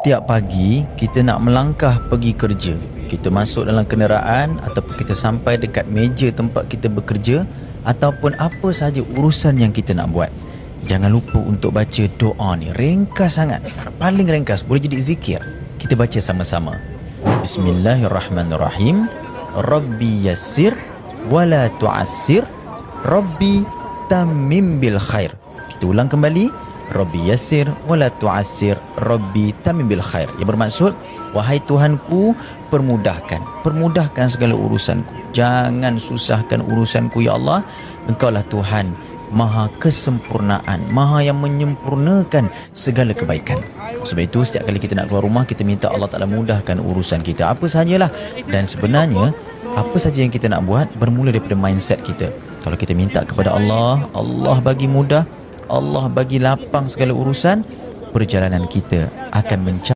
setiap pagi kita nak melangkah pergi kerja, kita masuk dalam kenderaan ataupun kita sampai dekat meja tempat kita bekerja ataupun apa sahaja urusan yang kita nak buat, jangan lupa untuk baca doa ni. Ringkas sangat, paling ringkas, boleh jadi zikir. Kita baca sama-sama. Bismillahirrahmanirrahim. Rabbi yassir wala tu'assir, Rabbi tamim bil khair. Kita ulang kembali. Rabbi yassir wala tu'assir, Rabbi tamim bil khair. Yang bermaksud, wahai Tuhanku, permudahkan segala urusanku, jangan susahkan urusanku ya Allah. Engkaulah Tuhan Maha kesempurnaan, Maha yang menyempurnakan segala kebaikan. Sebab itu setiap kali kita nak keluar rumah, kita minta Allah Ta'ala mudahkan urusan kita, apa sahajalah. Dan sebenarnya apa sahaja yang kita nak buat bermula daripada mindset kita. Kalau kita minta kepada Allah, Allah bagi mudah, Allah bagi lapang segala urusan, perjalanan kita akan mencapai